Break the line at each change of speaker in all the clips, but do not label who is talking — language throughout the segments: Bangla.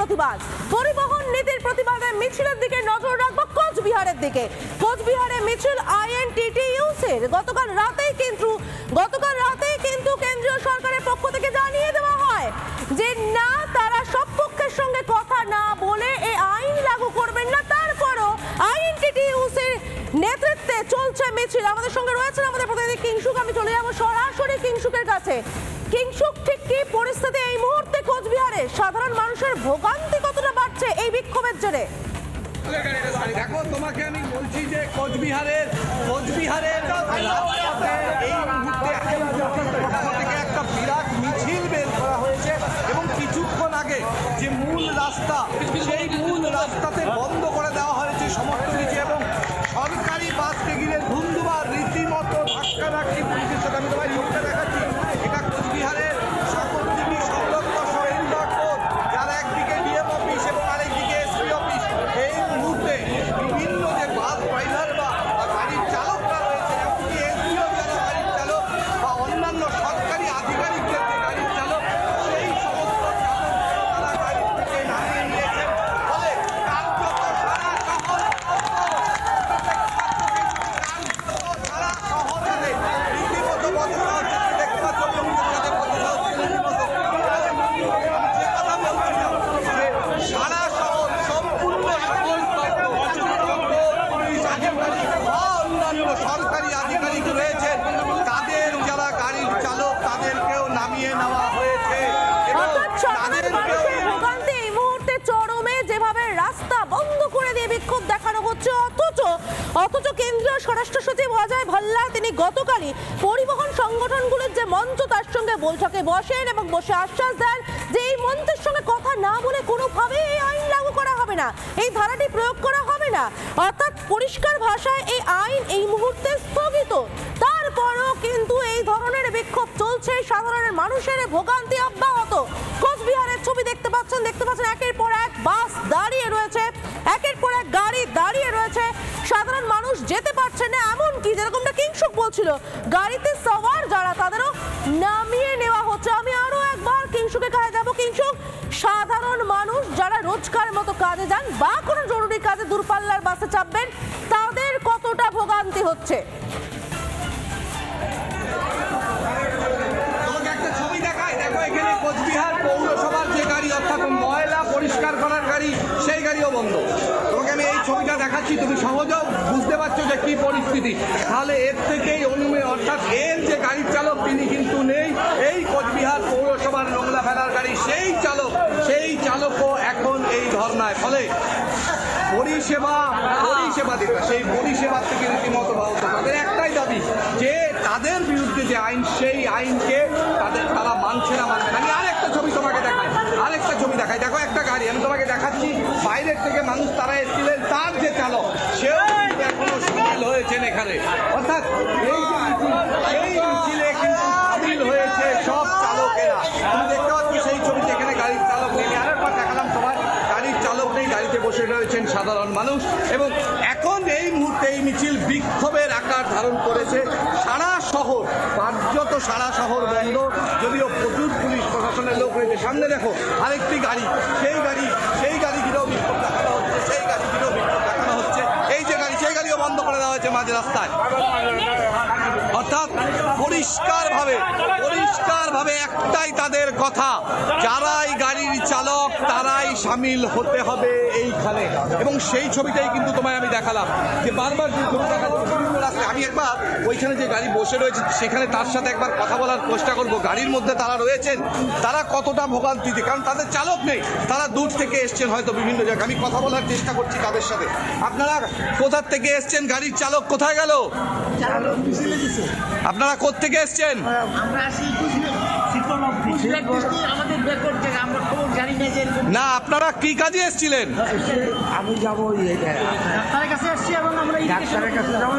প্রতিবাদ, পরিবহন নীতির প্রতিবাদে মিছিলের দিকে নজর রাখবো কোচবিহারের দিকে। কোচবিহারে মিছিল আইএনটিটিইউসির গতকাল রাতেই কিন্তু কেন্দ্রীয় সরকারের পক্ষ থেকে জানিয়ে দেওয়া হয় যে না, তারা সব পক্ষের সঙ্গে কথা না বলে এই আইন লাগু করবেন না। তারপরও আইএনটিটিইউসির নেতৃত্বে চলছে মিছিল। আমাদের সঙ্গে রয়েছেন আমাদের প্রতিনিধি কিংশুক। আমি চলে যাবো সরাসরি কিংশুকের কাছে। কিংশুক, ঠিক কি পরিস্থিতি এই মুহূর্তে কোচবিহারে? সাধারণ মানুষের ভোগান্তি কতটা বাড়ছে এই বিক্ষোভের জেরে?
দেখো, তোমাকে আমি বলছি যে কোচবিহারের এই মুহূর্তে একটা বিরাট মিছিল বের করা হয়েছে এবং কিছুক্ষণ আগে যে মূল রাস্তা, সেই মূল রাস্তাতে বন্ধ করে দেওয়া হয়েছে সমস্ত কিছু এবং সরকারি বাস টেগিলের ধুন্দুবার রীতিমতো ধাক্কাধাক্কি পুলিশের সাথে। আমি তোমায় ছবিটা দেখাচ্ছি, এটা কোচবিহারের সাগরদিঘি সংলগ্ন সোহেলবাগ রোড, যার একদিকে ডিএম অফিস এবং আরেকদিকে এসপি অফিস। এই মুহূর্তে বিভিন্ন যে বাস ড্রাইভার বা গাড়ির চালকরা রয়েছে, এমনকি এসপিও যারা গাড়ির চালক বা অন্যান্য সরকারি আধিকারিকদের যে গাড়ির চালক, সেই সমস্ত চালক তারা গাড়ি থেকে নামিয়ে নিয়েছেন। ফলে কার্যত সারা শহরে রীতিমতো বন্ধ হচ্ছে। দেখতে পাচ্ছ সারা শহর সম্পূর্ণ অন্যান্য সরকারি আধিকারিক রয়েছেন, তাদের যারা গাড়ির চালক তাদেরকেও নামিয়ে নেওয়া হয়েছে এবং তাদেরকেও
ভোগান্তি এই মুহূর্তে চরমে। যেভাবে রাস্তা বন্ধ করে দিয়ে বিক্ষোভ দেখানো হচ্ছে, অথচ কেন্দ্রীয় স্বরাষ্ট্র সচিব অজয় ভাল্লা তিনি গতকালই পরিবহন সংগঠনগুলোর যে মঞ্চ, তার সঙ্গে বৈঠকে বসেন এবং বসে আশ্বাস দেন যে এই মঞ্চের সঙ্গে কথা না বলে কোনোভাবেই এই আইন লাগু করা হবে না, এই ধারাটি প্রয়োগ করা হবে না। অর্থাৎ পরিষ্কার ভাষায় এই আইন এই মুহূর্তে স্থগিত। তারপরও কিন্তু এই ধরনের বিক্ষোভ চলছে, সাধারণ মানুষের ভোগান্তি অব্যাহত। কোচবিহারের ছবি দেখতে পাচ্ছেন একের পর এক বাস দাঁড়িয়ে রয়েছে, একের পর এক গাড়ি দাঁড়িয়ে রয়েছে, সাধারণ মানুষ যেতে পারছে না। এমনকি যেরকমটা কিংশুক বলছিল, গাড়িতে সওয়ার যারা তাদেরও নামিয়ে নেওয়া হচ্ছে। আমি আরো একবার কিংশুকের কাছে যাবো। কিংশুক, সাধারণ মানুষ যারা রোজকার মতো কাজে যান বা কোনো জরুরি কাজে দূরপাল্লার বাসে চাপবেন, তাদের কতটা ভোগান্তি হচ্ছে?
এখানে কোচবিহার পৌরসভার যে গাড়ি, অর্থাৎ ময়লা পরিষ্কার করার গাড়ি, সেই গাড়িও বন্ধ। তোমাকে আমি এই ছবিটা দেখাচ্ছি, তুমি সহজেও বুঝতে পারছো যে কি পরিস্থিতি। তাহলে এর থেকেই অর্থাৎ এর যে গাড়ির চালক তিনি কিন্তু নেই। এই কোচবিহার পৌরসভার নোংরা ফেলার গাড়ি সেই চালকও এখন এই ধর্নায়। ফলে পরিষেবা দিকটা, সেই পরিষেবার থেকে রীতিমতো বাহত। তাদের একটাই দাবি যে তাদের বিরুদ্ধে যে আইন, সেই আইনকে তারা মানছে না। আমি আরেকটা ছবি তোমাকে দেখাই, দেখো একটা গাড়ি আমি তোমাকে দেখাচ্ছি, বাইরের থেকে মানুষ তারা এসেছিলেন, তার যে চালক সেও এখনো সামিল হয়েছেন এখানে। অর্থাৎ এই মিছিলে কিন্তু সামিল হয়েছে সব চালকেরা। তুমি দেখতে পাচ্ছ সেই ছবিতে এখানে গাড়ির চালক নেই। আরেকবার দেখালাম তোমার, গাড়ির চালক নেই, গাড়িতে বসে রয়েছেন সাধারণ মানুষ। এবং এখন এই মুহূর্তে এই মিছিল বিক্ষোভের আকার ধারণ করেছে। সারা শহর, কার্যত সারা শহর বন্ধ, যদিও প্রচুর পুলিশ প্রশাসনের লোক রয়েছে। সামনে দেখো আরেকটি গাড়ি, সেই গাড়িগুলোও বিক্ষোভ দেখানো হচ্ছে, এই যে গাড়ি, সেই গাড়িও বন্ধ করে দেওয়া হয়েছে মাঝ রাস্তায়। অর্থাৎ পরিষ্কারভাবে একটাই তাদের কথা, যারাই গাড়ির চালক তারাই সামিল হতে হবে এইখানে। এবং সেই ছবিটাই কিন্তু তোমায় আমি দেখালাম যে বারবার আমি একবার ওইখানে যে গাড়ি বসে রয়েছে সেখানে তার সাথে একবার কথা বলার চেষ্টা করবো। গাড়ির মধ্যে তারা রয়েছেন, তারা কতটা ভোগান্তিতে, কারণ তাদের চালক নেই, তারা দূর থেকে এসছেন হয়তো বিভিন্ন জায়গায়। আমি কথা বলার চেষ্টা করছি তাদের সাথে। আপনারা কোথা থেকে এসছেন? গাড়ির চালক কোথায় গেল? আপনারা কোত্থেকে এসছেন? না, আপনারা কি কাজে এসেছিলেন?
আমি যাবো ডাক্তারের কাছে আসছি এবং আমরা ডাক্তারের কাছে যাবো।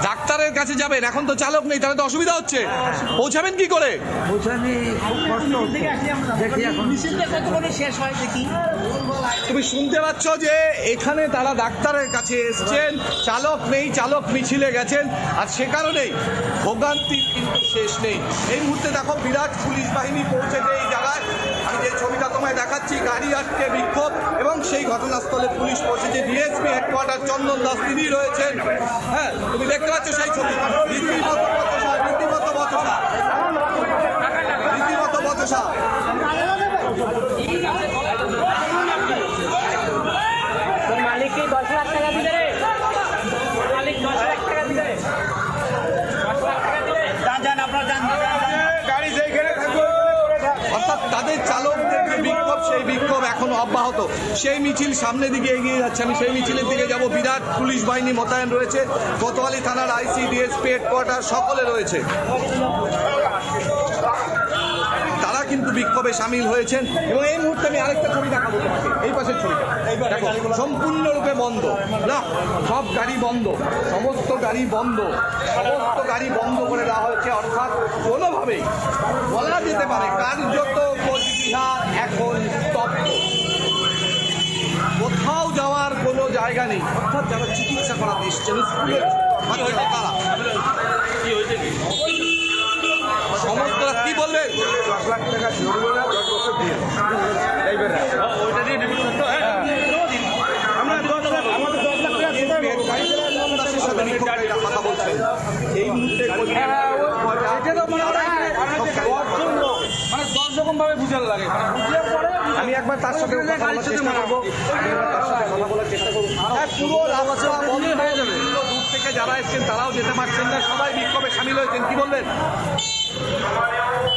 ডাক্তারের কাছে যাবেন, এখন তো চালক নেই, তাহলে তো অসুবিধা হচ্ছে। পৌঁছাবেন কি করে? তুমি শুনতে পাচ্ছ যে এখানে তারা ডাক্তারের কাছে এসছেন, চালক নেই, চালক মিছিলে গেছেন, আর সে কারণেই ভোগান্তির কিন্তু শেষ নেই। এই মুহূর্তে দেখো বিরাট পুলিশ বাহিনী পৌঁছেছে এই জায়গায়। আমি যে ছবিটা তোমায় দেখাচ্ছি দেখাচ্ছি গাড়ি আটকে বিক্ষোভ এবং সেই ঘটনাস্থলে পুলিশ পৌঁছেছে। ডিএসপি হেডকোয়ার্টার চন্দন দাস তিনি রয়েছেন। হ্যাঁ, তুমি দেখতে পাচ্ছ সেই ছবি, রীতিমতো বচসা, রীতিমতো বচসা, রীতিমতো বচসা।
মালিককে 10 লাখ টাকা দিলে রে, মালিক 10 লাখ টাকা দিলে, 10 লাখ টাকা দিলে যান আপনারা যান গাড়ি যেখানে থাকবে।
অর্থাৎ তাদের চালকদের যে বিক্ষোভ, সেই বিক্ষোভ এখনো অব্যাহত। সেই মিছিল সামনের দিকে এগিয়ে যাচ্ছে, আমি সেই মিছিলের দিকে যাব। বিরাট পুলিশ বাহিনী মোতায়েন রয়েছে, কোতোয়ালি থানার আইসি, ডিএসপি হেডকোয়ার্টার সকলে রয়েছে। তারা কিন্তু বিক্ষোভে সামিল হয়েছেন এবং এই মুহূর্তে আমি আরেকটা ছবি দেখাবো তোমাকে, এই পাশের ছবিটা দেখো, সম্পূর্ণরূপে বন্ধ না, সব গাড়ি বন্ধ, সমস্ত গাড়ি বন্ধ, সমস্ত গাড়ি বন্ধ করে দেওয়া হয়েছে। অর্থাৎ কোনোভাবেই বলা যেতে পারে কার্যত কোচবিহার এখন স্তব্ধ, কোথাও যাওয়ার কোনো জায়গা নেই। অর্থাৎ যারা চিকিৎসা করাতে এসছেন, স্কুলের বাচ্চারা, তারা সমস্ত কি বলবেন? 10 লাখ টাকা জরিমানা, 10 বছর দিয়ে ওইটা দিয়ে আমরা 10 লাখ, আমাদের 10 লাখ টাকা কথা বলছেন এই মুহূর্তে।
রকম ভাবে বুঝার লাগে,
আমি একবার তার সাথে কথা বলার চেষ্টা করবো, পুরো রাস্তা বন্ধ হয়ে যাবে। দূর থেকে যারা এসছেন তারাও যেতে পারছেন না, সবাই বিক্ষোভে সামিল হয়েছেন। কি বলবেন?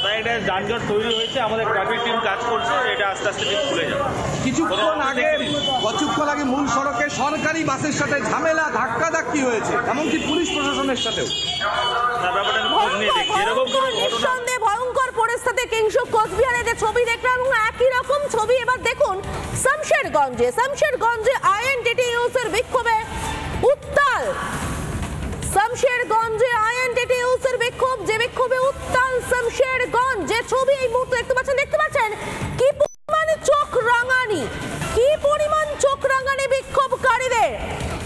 তাই এটা যানজট তৈরি হয়েছে, আমাদের ট্রাফিক টিম কাজ করছে, এটা আস্তে আস্তে ঠিক খুলে যাবে।
কিছুক্ষণ আগে মূল সড়কে সরকারি বাসের সাথে ঝামেলা, ধাক্কাধাক্কি হয়েছে, এমনকি পুলিশ প্রশাসনের সাথেও।
ব্যাপারটা আমি খোঁজ নিয়ে দেখি, এরকম কোনো ঘটনা
ভয়ঙ্কর পরিস্থিতি কিংশুক কোচবিহারে যে ছবি দেখলাম, এবং একই রকম ছবি এবার দেখুন শামশেরগঞ্জে আইএনটিটিইউসি এর বিক্ষোভে উত্তাল। শামশেরগঞ্জে আইএনটিটিইউসি এর বিক্ষোভ, যে বিক্ষোভে উত্তাল শামশেরগঞ্জ, যে ছবি এই মুহূর্তে দেখতে পাচ্ছেন কি পরিমাণ চোখ রাঙানি বিক্ষোভকারীদের।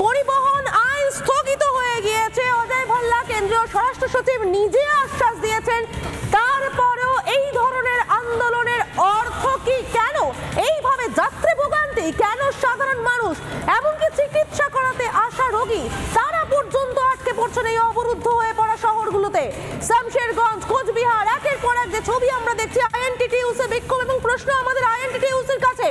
পরিবহন আইন স্থগিত হয়ে গিয়েছে, অজয় ভাল্লা কেন্দ্রীয় স্বরাষ্ট্র সচিব নিজে আশ্বাস দিয়েছেন। তারপরেও এই ধরনের আন্দোলনের অর্থ কি? কেন এইভাবে যাত্রী ভোগান্তি? কেন সাধারণ মানুষ, এমনকি চিকিৎসা করাতে আসা রোগী, তারা পর্যন্ত আটকে পড়ছেন এই অবরুদ্ধ হয়ে পড়া শহরগুলোতে? শামশেরগঞ্জ, কোচবিহার, একের পর এক যে ছবি আমরা দেখছি আইএনটিটিইউসি বিক্ষোভ। এবং প্রশ্ন আমাদের আইএনটিটিইউসির কাছে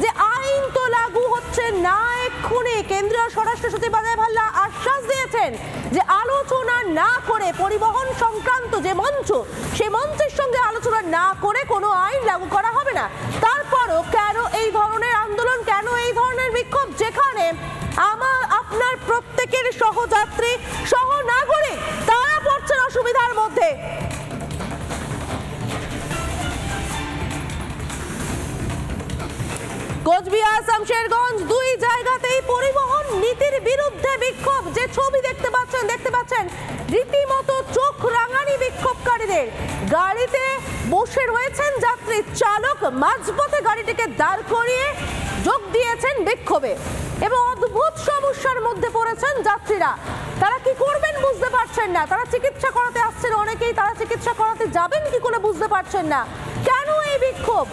যে আইন তো লাগু হচ্ছে না এক্ষুনি। কেন্দ্রীয় স্বরাষ্ট্র সচিব অজয় ভাল্লা আশ্বাস দিয়েছেন যে আলোচনা না করে, পরিবহন সংক্রান্ত যে মঞ্চ, সেই মঞ্চের সঙ্গে আলোচনা না করে কোনো আইন লাগু করা হবে না। তারপরও কেন এই ধরনের আন্দোলন, কেন এই ধরনের বিক্ষোভ, যেখানে আপনার প্রত্যেকের সহযাত্রী, সহনাগরিক, তারা পড়ছেন অসুবিধার মধ্যে? কোচবিহার, শামশেরগঞ্জ, দুই জায়গাতেই পরিবহন নীতির বিরুদ্ধে বিক্ষোভ। যে ছবি দেখতে পাচ্ছেন রীতিমতো চোখ রাঙানি বিক্ষোভকারীদের। গাড়িতে বসে রয়েছেন যাত্রী, চালক মাঝপথে গাড়িটিকে দাঁড় করিয়ে যোগ দিয়েছেন বিক্ষোভে এবং অদ্ভুত সমস্যার মধ্যে পড়েছেন যাত্রীরা। তারা কি করবেন বুঝতে পারছেন না। তারা চিকিৎসা করাতে আসছেন অনেকেই, তারা চিকিৎসা করাতে যাবেন কি করে বুঝতে পারছেন না। কেন এই বিক্ষোভ?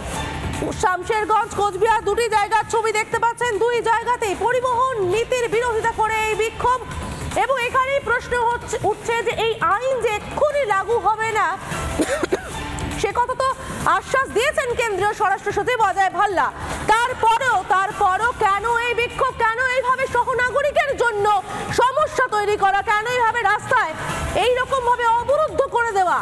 শামশেরগঞ্জ, কোচবিহার, দুটি জায়গার ছবি দেখতে পাচ্ছেন, দুই জায়গাতেই পরিবহন নীতির বিরোধিতা করে এই বিক্ষোভ। এবং এখানেই প্রশ্ন উঠছে যে এই আইন যে এক্ষুনি লাগু হবে না, সে কথা তো আশ্বাস দিয়েছেন কেন্দ্রীয় স্বরাষ্ট্র সচিব অজয় ভাল্লা। তারপরও কেন এই বিক্ষোভ? কেন এইভাবে সহনাগরিকের জন্য সমস্যা তৈরি করা? কেন এইভাবে রাস্তায় এইরকম ভাবে অবরুদ্ধ করে দেওয়া?